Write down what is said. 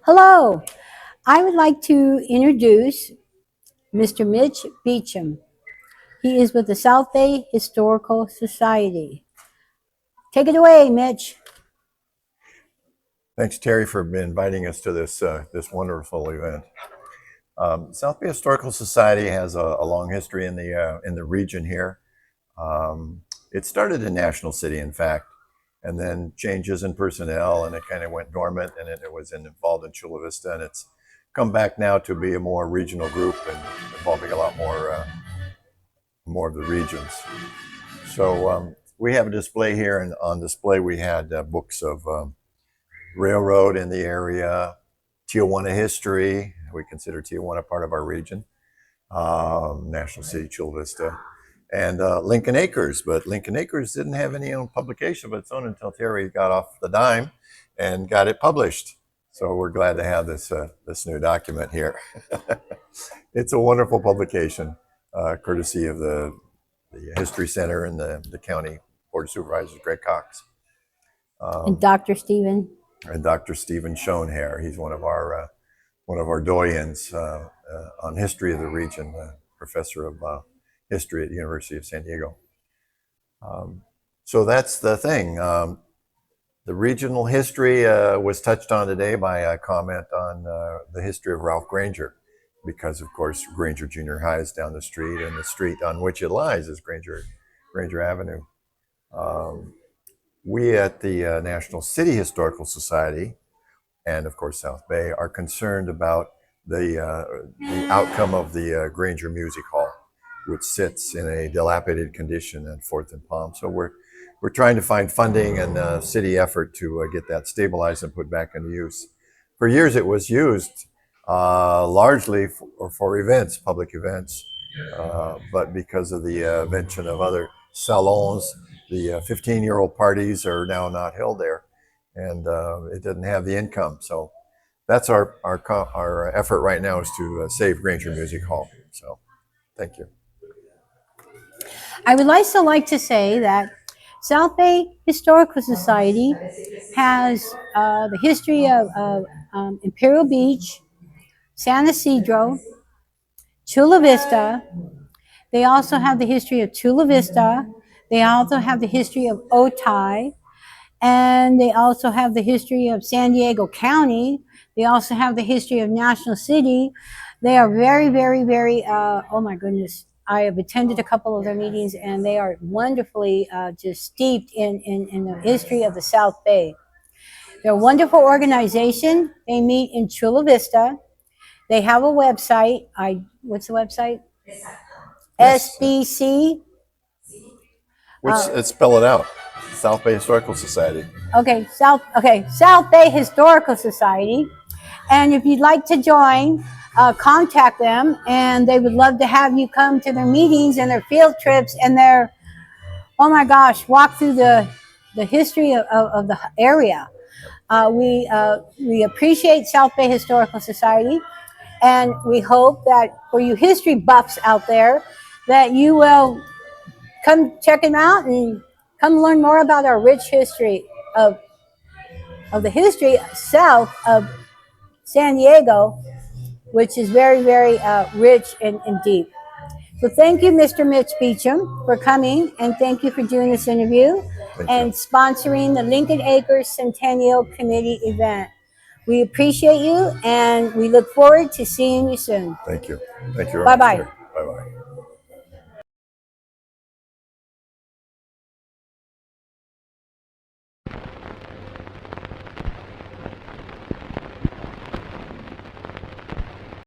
Hello, I would like to introduce Mr. Mitch Beauchamp. He is with the South Bay Historical Society. Take it away, Mitch. Thanks, Terry, for inviting us to this wonderful event. South Bay Historical Society has a long history in the region here. It started in National City, in fact, and then changes in personnel, and it kind of went dormant, and it was involved in Chula Vista, and it's come back now to be a more regional group and involving a lot more of the regions. So we have a display here, and on display we had books of railroad in the area, Tijuana history. We consider Tijuana part of our region, National City, Chula Vista, and Lincoln Acres. But Lincoln Acres didn't have any own publication of its own until Terry got off the dime and got it published. So we're glad to have this new document here. It's a wonderful publication, courtesy of the History Center and the County Board of Supervisors, Greg Cox. And Dr. Stephen. And Dr. Stephen Schoenherr. He's one of our doyens on history of the region, professor of history at the University of San Diego. So that's the thing. The regional history was touched on today by a comment on the history of Ralph Granger, because of course Granger Junior High is down the street, and the street on which it lies is Granger Avenue. We at the National City Historical Society, and of course South Bay, are concerned about the outcome of the Granger Music Hall, which sits in a dilapidated condition at 4th and Palm. So we're trying to find funding and city effort to get that stabilized and put back into use. For years it was used largely for events, public events, but because of the invention of other salons, the 15-year-old parties are now not held there, and it doesn't have the income. So that's our effort right now, is to save Granger Music Hall. So thank you. I would also like to say that South Bay Historical Society has the history of Imperial Beach, San Isidro, Chula Vista. They also have the history of Chula Vista. They also have the history of Otay, and they also have the history of San Diego County. They also have the history of National City. They are very, very, very, oh my goodness. I have attended a couple of their meetings, and they are wonderfully just steeped in the history of the South Bay. They're a wonderful organization. They meet in Chula Vista. They have a website. What's the website? Yes. SBC. Let's spell it out. South Bay Historical Society. Okay, South Bay Historical Society. And if you'd like to join, contact them, and they would love to have you come to their meetings and their field trips and their, oh my gosh, walk through the history of the area. We appreciate South Bay Historical Society, and we hope that for you history buffs out there, that you will come check them out and come learn more about our rich history of the history south of San Diego, which is very, very rich and deep. So thank you, Mr. Mitch Beauchamp, for coming, and thank you for doing this interview and sponsoring the Lincoln Acres Centennial Committee event. We appreciate you, and we look forward to seeing you soon. Thank you. Thank you. Bye-bye.